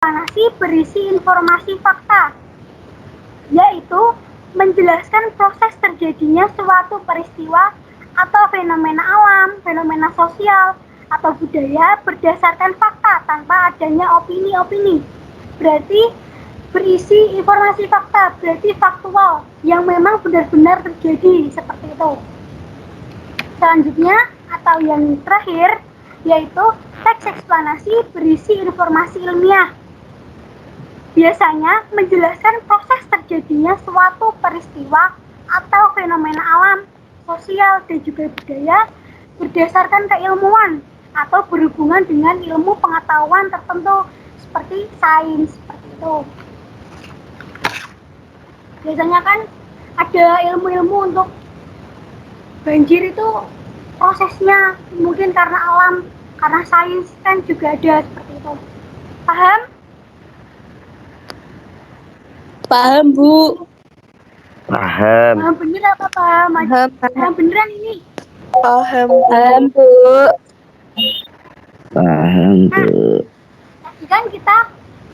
eksplanasi berisi informasi fakta, yaitu menjelaskan proses terjadinya suatu peristiwa atau fenomena alam, fenomena sosial, atau budaya berdasarkan fakta tanpa adanya opini-opini. Berarti berisi informasi fakta, berarti faktual yang memang benar-benar terjadi seperti itu. Selanjutnya atau yang terakhir yaitu teks eksplanasi berisi informasi ilmiah. Biasanya menjelaskan proses terjadinya suatu peristiwa atau fenomena alam, sosial, dan juga budaya berdasarkan keilmuan atau berhubungan dengan ilmu pengetahuan tertentu seperti sains, seperti itu. Biasanya kan ada ilmu-ilmu untuk banjir itu prosesnya mungkin karena alam, karena sains kan juga ada seperti itu. Paham? Paham, Bu. Paham. Paham bener apa paham? Paham beneran ini? Paham, Bu. Paham, Bu. Tadi kan kita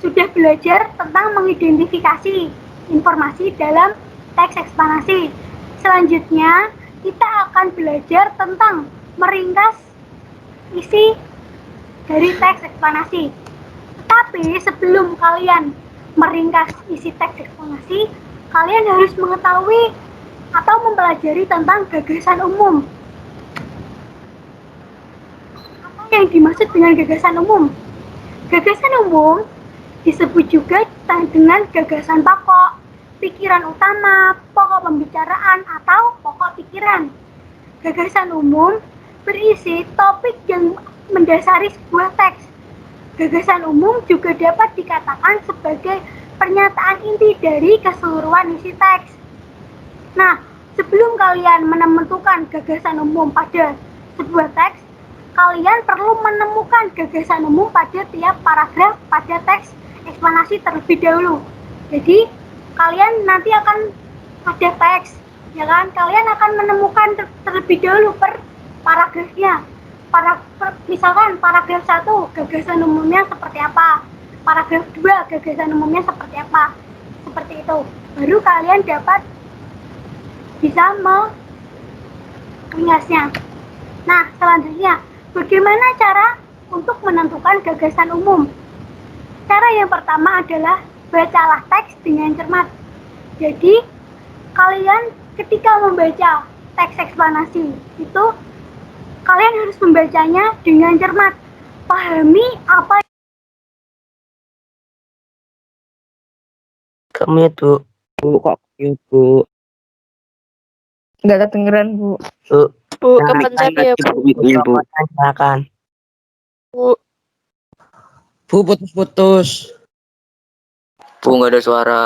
sudah belajar tentang mengidentifikasi informasi dalam teks eksplanasi. Selanjutnya, kita akan belajar tentang meringkas isi dari teks eksplanasi. Tapi sebelum kalian meringkas isi teks eksplanasi, kalian harus mengetahui atau mempelajari tentang gagasan umum. Apa yang dimaksud dengan gagasan umum? Gagasan umum disebut juga dengan gagasan pokok, pikiran utama, pokok pembicaraan, atau pokok pikiran. Gagasan umum berisi topik yang mendasari sebuah teks. Gagasan umum juga dapat dikatakan sebagai pernyataan inti dari keseluruhan isi teks. Nah, sebelum kalian menentukan gagasan umum pada sebuah teks, kalian perlu menemukan gagasan umum pada tiap paragraf pada teks eksplanasi terlebih dahulu. Jadi, kalian nanti akan ada teks, ya kan? Kalian akan menemukan terlebih dahulu per paragrafnya. Misalkan paragraf 1 gagasan umumnya seperti apa, paragraf 2 gagasan umumnya seperti apa, seperti itu. Baru kalian dapat bisa meringkasnya. Nah, selanjutnya, bagaimana cara untuk menentukan gagasan umum? Cara yang pertama adalah bacalah teks dengan cermat. Jadi, kalian ketika membaca teks eksplanasi itu, kalian harus membacanya dengan cermat. Pahami apa Kamu itu, Bu, kok Bu? nggak kedengeran, Bu. Bu, kapan saya, Bu? Bu. Silakan. Bu, putus-putus. Bu, nggak ada suara.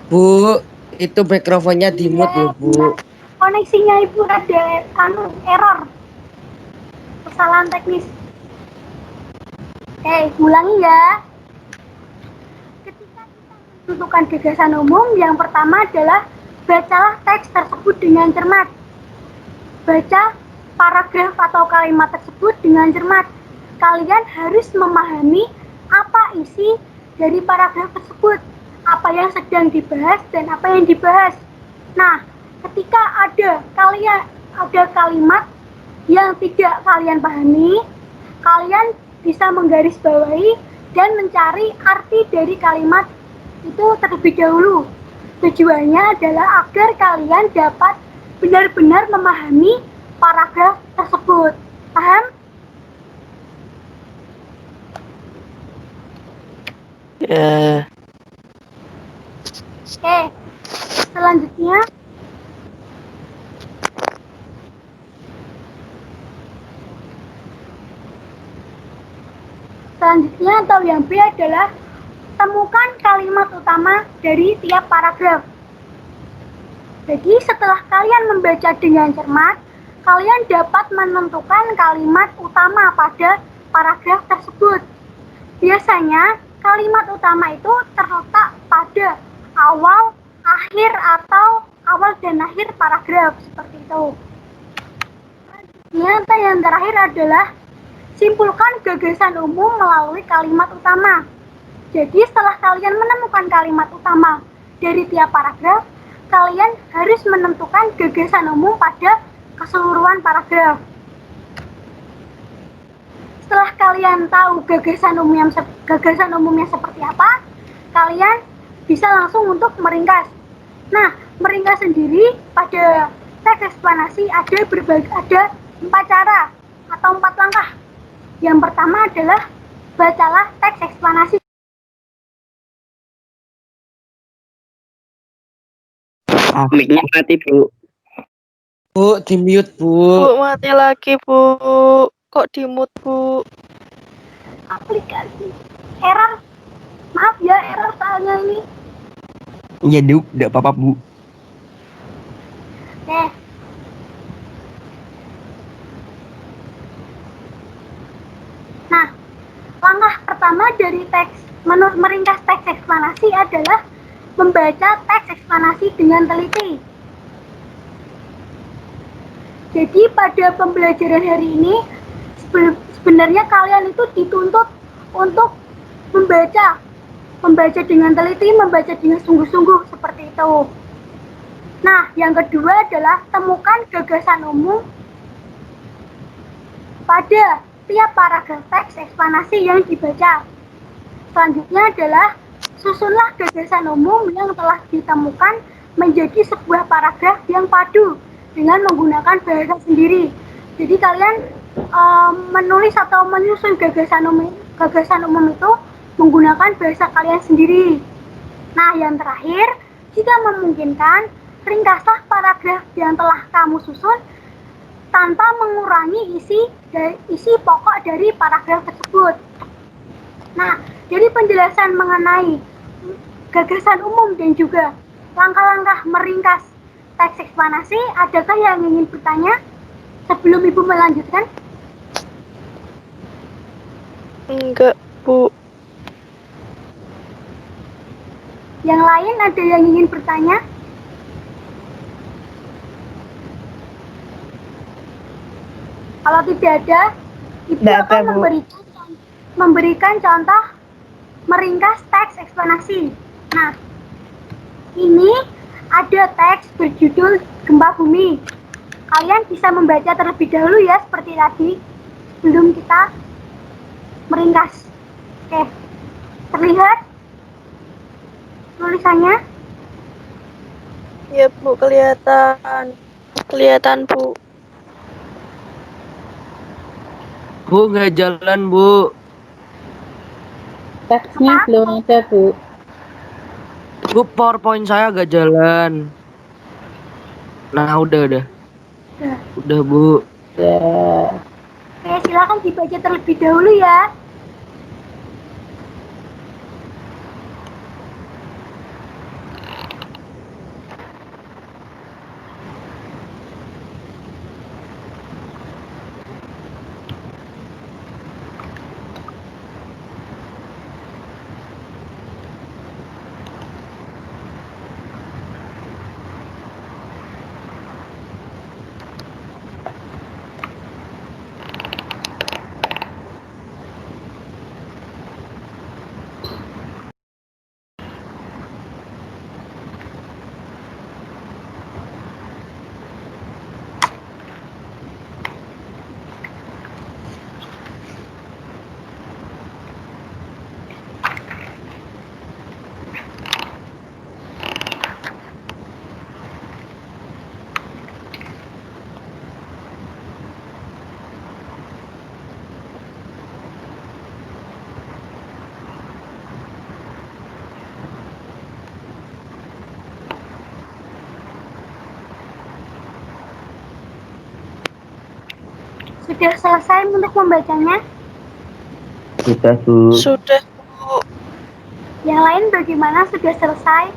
Bu, itu mikrofonnya di mute loh, Bu. koneksinya Ibu ada error. Kesalahan teknis. Ulangi ya. Ketika kita menentukan gagasan umum, yang pertama adalah bacalah teks tersebut dengan cermat. Baca paragraf atau kalimat tersebut dengan cermat. Kalian harus memahami apa isi dari paragraf tersebut, apa yang sedang dibahas dan apa yang dibahas. Nah, ketika ada kalimat yang tidak kalian pahami, kalian bisa menggarisbawahi dan mencari arti dari kalimat itu terlebih dahulu. Tujuannya adalah agar kalian dapat benar-benar memahami paragraf tersebut. Paham? ya. Selanjutnya atau yang B adalah temukan kalimat utama dari tiap paragraf. Jadi setelah kalian membaca dengan cermat, kalian dapat menentukan kalimat utama pada paragraf tersebut. Biasanya kalimat utama itu terletak pada awal, akhir, atau awal dan akhir paragraf seperti itu. Yang terakhir adalah Simpulkan gagasan umum melalui kalimat utama. Jadi setelah kalian menemukan kalimat utama dari tiap paragraf, kalian harus menentukan gagasan umum pada keseluruhan paragraf. Setelah kalian tahu gagasan umumnya seperti apa, kalian bisa langsung untuk meringkas. Nah, meringkas sendiri pada teks eksplanasi ada 4 cara atau 4 langkah. Yang pertama adalah bacalah teks eksplanasi. Mic-nya mati, Bu. Bu, di mute, Bu. Bu, mati lagi, Bu. Kok di-mute, Bu? Aplikasi error. Maaf ya, error soalnya ini. Iya, Duk. Enggak apa-apa, Bu. Oke. Nah, langkah pertama dari meringkas teks eksplanasi adalah membaca teks eksplanasi dengan teliti. Jadi pada pembelajaran hari ini sebenarnya kalian itu dituntut untuk membaca dengan teliti, membaca dengan sungguh-sungguh seperti itu. Nah, yang kedua adalah temukan gagasan umum pada tiap paragraf teks eksplanasi yang dibaca. Selanjutnya adalah susunlah gagasan umum yang telah ditemukan menjadi sebuah paragraf yang padu dengan menggunakan bahasa sendiri. Jadi kalian menulis atau menyusun gagasan umum itu menggunakan bahasa kalian sendiri. Nah, yang terakhir, jika memungkinkan, ringkaslah paragraf yang telah kamu susun tanpa mengurangi isi pokok dari paragraf tersebut. Nah, jadi penjelasan mengenai gagasan umum dan juga langkah-langkah meringkas teks eksplanasi, adakah yang ingin bertanya sebelum Ibu melanjutkan? Enggak, Bu. Yang lain ada yang ingin bertanya? Kalau tidak ada, Ibu akan memberikan contoh meringkas teks eksplanasi. Nah, ini ada teks berjudul Gempa Bumi. Kalian bisa membaca terlebih dahulu ya, seperti tadi, sebelum kita meringkas. Oke, terlihat tulisannya? Ya, Bu, kelihatan. Kelihatan, Bu. Bu, nggak jalan, Bu. Teksnya belum ada, Bu. Bu, PowerPoint saya nggak jalan. Nah, udah. Udah, Bu. Ya. Oke, silakan dibaca terlebih dahulu ya. Sudah selesai untuk membacanya? Sudah, Bu. Sudah, Bu. Yang lain bagaimana? Sudah selesai?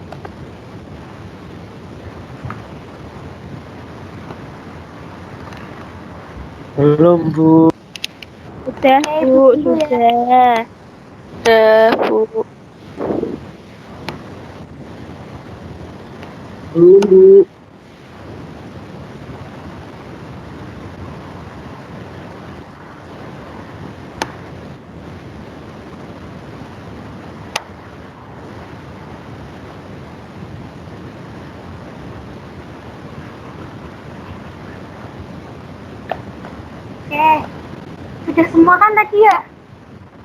Belum, Bu. Sudah, Oke, Bu, tunggu ya. sudah. Sudah, Bu. Belum, Bu. Sudah semua kan tadi ya?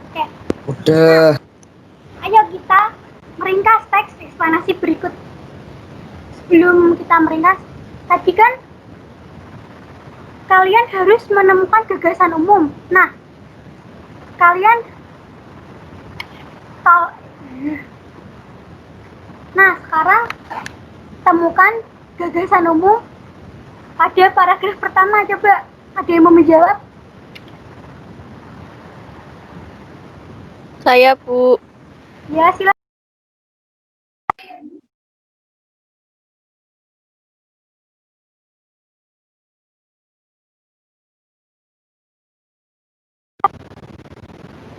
Oke, Udah. ayo kita meringkas teks eksplanasi berikut. Sebelum kita meringkas, tadi kan kalian harus menemukan gagasan umum. Nah, kalian tahu. Nah, sekarang temukan gagasan umum pada paragraf pertama. Coba, ada yang mau menjawab? Saya, Bu. Ya, silakan.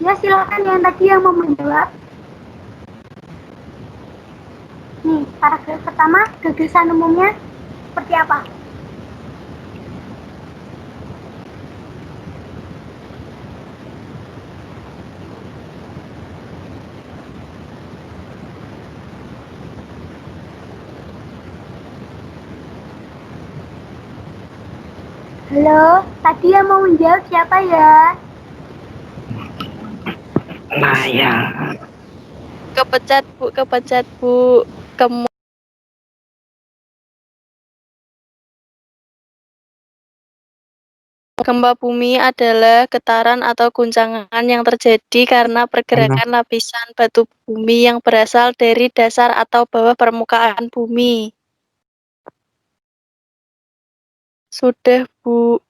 Ya, silakan yang tadi yang mau menjawab. Nih, paragraf pertama, gagasan umumnya seperti apa? Halo, tadi yang mau menjawab siapa ya? Maya. Kepecat, Bu. Kepecat, Bu. Gempa bumi adalah getaran atau guncangan yang terjadi karena pergerakan lapisan batu bumi yang berasal dari dasar atau bawah permukaan bumi. Sudah, Bu.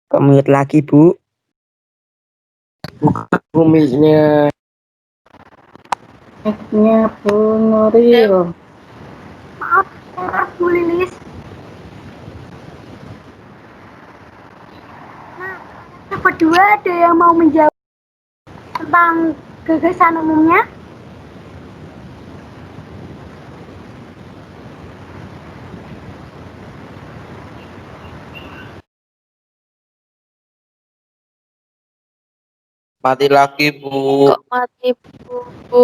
Komit lagi, Bu. Buminya. Mic-nya Bu Nuril. Maaf, Bu Lilis. Nah, yang kedua ada yang mau menjawab tentang gagasan umumnya? Mati lagi, Bu. Kok mati, Bu?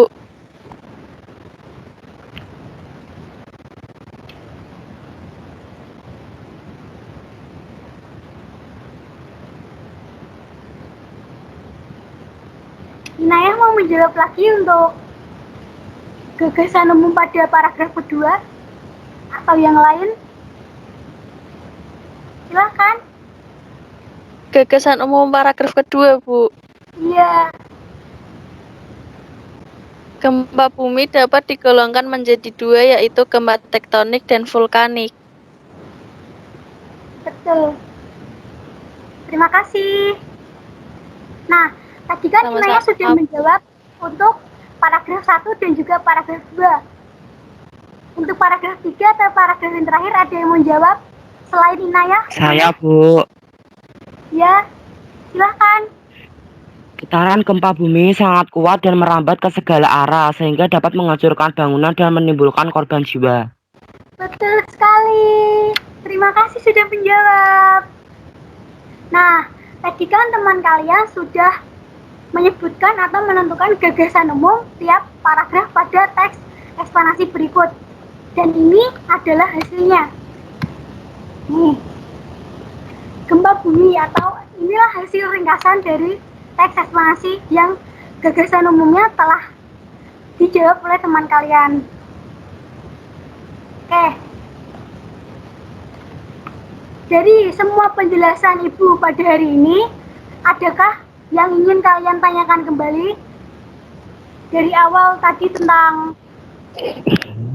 Inaya mau menjawab lagi untuk gagasan umum pada paragraf kedua atau yang lain? Silakan. Gagasan umum paragraf kedua, Bu. Iya, Gempa bumi dapat digolongkan menjadi dua, yaitu gempa tektonik dan vulkanik. betul. Terima kasih. Nah, tadi kan Sama-sama. Inaya sudah menjawab untuk paragraf 1 dan juga paragraf 2. Untuk paragraf 3 atau paragraf yang terakhir ada yang mau jawab selain Inaya? Saya, Bu. Ya, silahkan. Getaran gempa bumi sangat kuat dan merambat ke segala arah sehingga dapat menghancurkan bangunan dan menimbulkan korban jiwa. Betul sekali. Terima kasih sudah menjawab. Nah, tadi kan teman kalian sudah menyebutkan atau menentukan gagasan umum tiap paragraf pada teks eksplanasi berikut. Dan ini adalah hasilnya. Nih, gempa bumi atau inilah hasil ringkasan dari teks eksplanasi yang gagasan umumnya telah dijawab oleh teman kalian. Oke. Dari semua penjelasan Ibu pada hari ini, adakah yang ingin kalian tanyakan kembali? Dari awal tadi tentang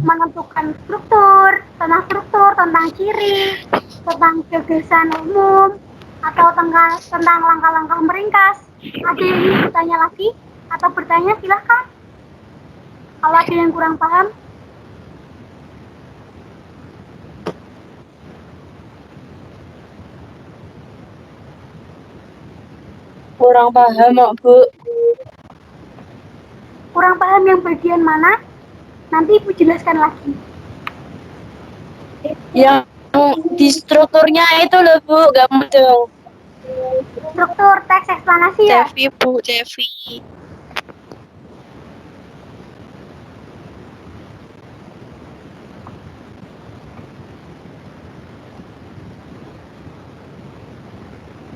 menentukan struktur, tentang ciri, tentang gagasan umum, atau tentang langkah-langkah meringkas. Ada yang ingin bertanya lagi? Atau bertanya, silahkan. Kalau ada yang kurang paham. Kurang paham, Bu. Kurang paham yang bagian mana? Nanti Ibu jelaskan lagi. Yang di strukturnya itu loh, Bu, gampang. Struktur teks eksplanasi ya? Cevi, Bu. Cevi.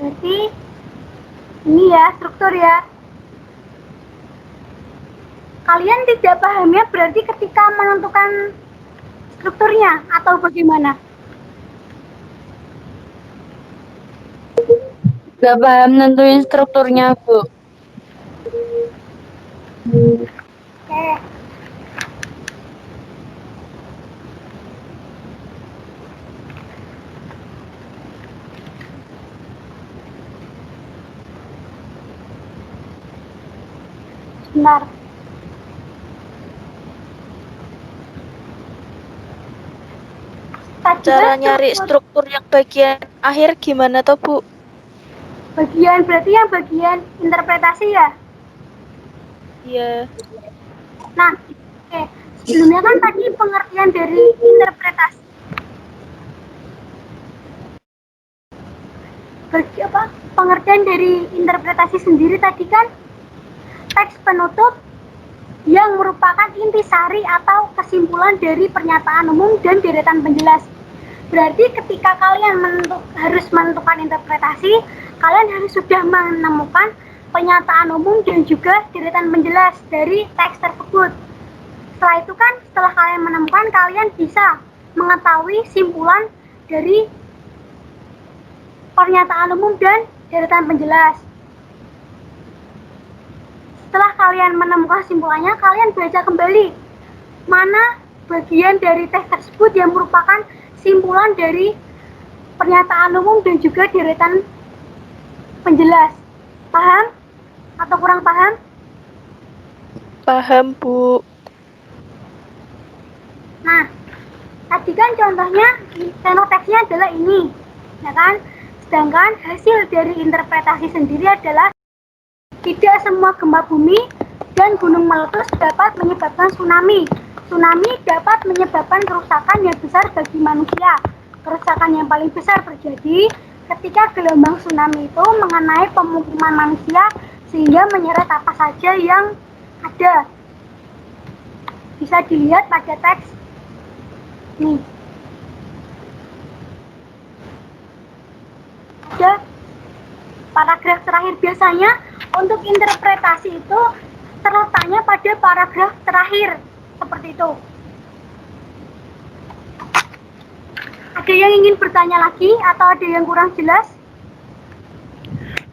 Berarti ini ya struktur ya. Kalian tidak pahamnya berarti ketika menentukan strukturnya atau bagaimana? Gak paham nentuin strukturnya, Bu. Oke. Sebentar. Tadi Cara kan nyari struktur yang bagian akhir gimana toh, Bu? bagian berarti yang bagian interpretasi ya. Iya. Nah, oke. Sebelumnya kan tadi pengertian dari interpretasi. Pengertian dari interpretasi sendiri tadi kan teks penutup yang merupakan intisari atau kesimpulan dari pernyataan umum dan deretan penjelas. Berarti ketika kalian harus menentukan interpretasi, kalian harus sudah menemukan pernyataan umum dan juga deretan penjelas dari teks tersebut. Setelah itu kan, setelah kalian menemukan, kalian bisa mengetahui simpulan dari pernyataan umum dan deretan penjelas. Setelah kalian menemukan simpulannya, kalian baca kembali mana bagian dari teks tersebut yang merupakan simpulan dari pernyataan umum dan juga deretan penjelas. Paham? Atau kurang paham? Paham, Bu. Nah, tadi kan contohnya tenor teksnya adalah ini, ya kan? Sedangkan hasil dari interpretasi sendiri adalah tidak semua gempa bumi dan gunung meletus dapat menyebabkan tsunami. Tsunami dapat menyebabkan kerusakan yang besar bagi manusia. Kerusakan yang paling besar terjadi ketika gelombang tsunami itu mengenai pemukiman manusia sehingga menyeret apa saja yang ada. Bisa dilihat pada teks nih. Ada paragraf terakhir. Biasanya untuk interpretasi itu terletaknya pada paragraf terakhir seperti itu. Ada yang ingin bertanya lagi atau ada yang kurang jelas?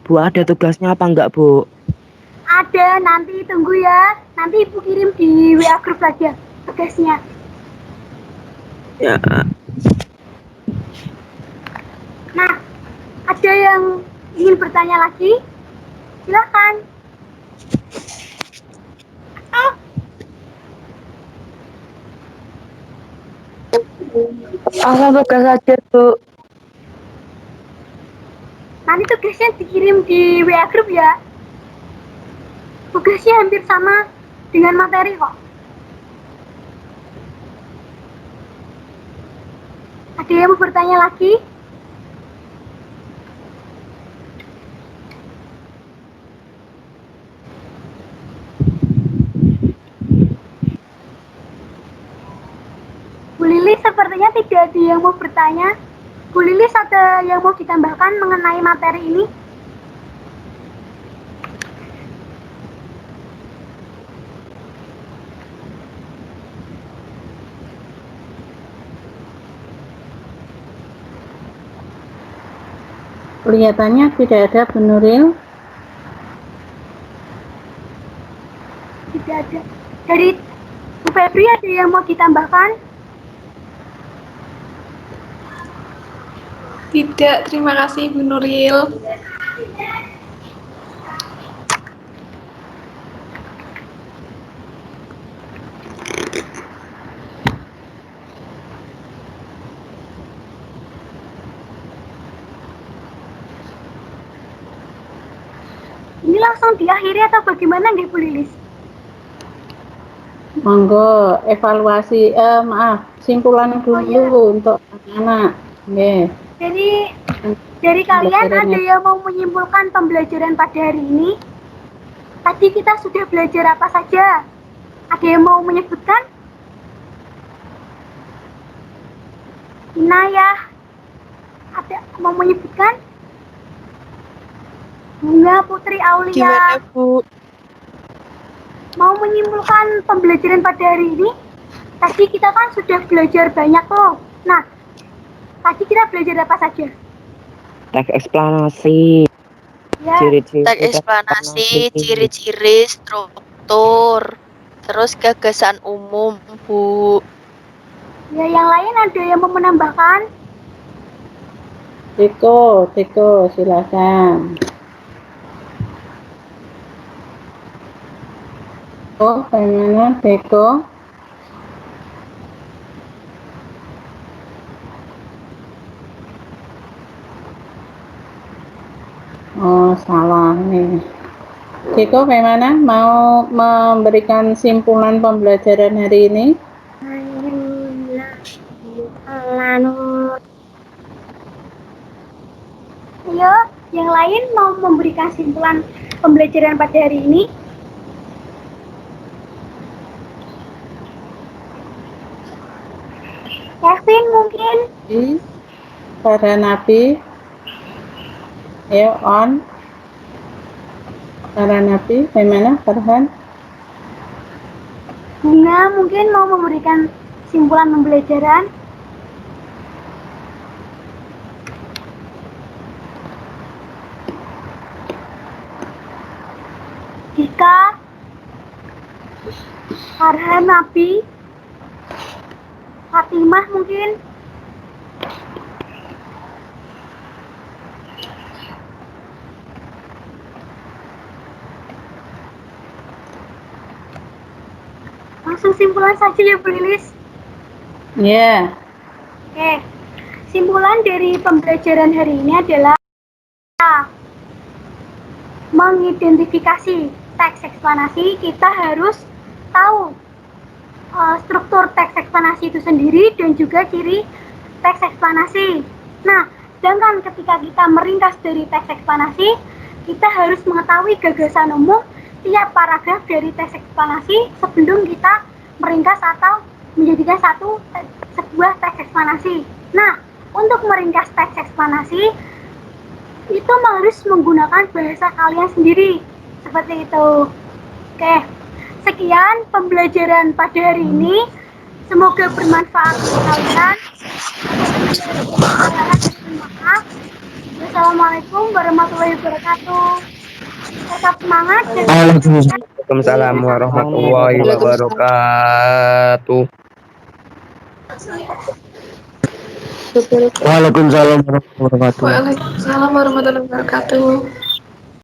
Bu, ada tugasnya apa enggak, Bu? Ada, nanti tunggu ya. Nanti Ibu kirim di WA grup aja tugasnya. Ya. Nah, ada yang ingin bertanya lagi? Silakan. Langsung tugas aja, Bu. Nanti tugasnya dikirim di WA grup ya. Tugasnya hampir sama dengan materi kok. Ada yang mau bertanya lagi? Bu Lilis sepertinya tidak ada yang mau bertanya. Bu Lilis ada yang mau ditambahkan mengenai materi ini? Kelihatannya tidak ada, Bu Nuril. Tidak ada. Dari Bu Febri ada yang mau ditambahkan? Tidak, terima kasih Bu Nuril. Ini langsung diakhiri atau bagaimana nggih Bu Lilis? Monggo evaluasi, simpulan dulu untuk anak-anak. Nggih. Dari kalian ada yang mau menyimpulkan pembelajaran pada hari ini? Tadi kita sudah belajar apa saja? Ada yang mau menyebutkan? Inayah, ada mau menyebutkan? Bunga Putri Aulia Gimana, Bu? mau menyimpulkan pembelajaran pada hari ini. Tadi kita kan sudah belajar banyak tuh. Nah, tadi kita belajar apa saja? Teks eksplanasi, Ya, ciri-ciri Teks eksplanasi, ciri-ciri, struktur, terus gagasan umum, Bu. ya yang lain ada yang mau menambahkan? Tiko, silakan. Oh, bagaimana Tiko? Oh, salah nih. Tiko, bagaimana? Mau memberikan simpulan pembelajaran hari ini? Ayo, yang lain mau memberikan simpulan pembelajaran pada hari ini? Kevin mungkin? Para nabi. Ayo, on. Para nabi, bagaimana Farhan? Bunga mungkin mau memberikan simpulan pembelajaran? Dika, Farhan, Nabi, Fatimah mungkin? Langsung simpulan saja ya, Bu Lilis. Ya. Oke, simpulan dari pembelajaran hari ini adalah mengidentifikasi teks eksplanasi. Kita harus tahu struktur teks eksplanasi itu sendiri dan juga ciri teks eksplanasi. Nah, sedangkan ketika kita meringkas dari teks eksplanasi, kita harus mengetahui gagasan umum tiap paragraf dari teks eksplanasi sebelum kita meringkas atau menjadikan sebuah teks eksplanasi. Nah, untuk meringkas teks eksplanasi itu harus menggunakan bahasa kalian sendiri, seperti itu. Oke, sekian pembelajaran pada hari ini. Semoga bermanfaat untuk kalian. Terima kasih. Wassalamualaikum warahmatullahi wabarakatuh. Tetap semangat dan Waalaikumsalam warahmatullahi wabarakatuh. Waalaikumsalam warahmatullahi wabarakatuh. Waalaikumsalam warahmatullahi wabarakatuh.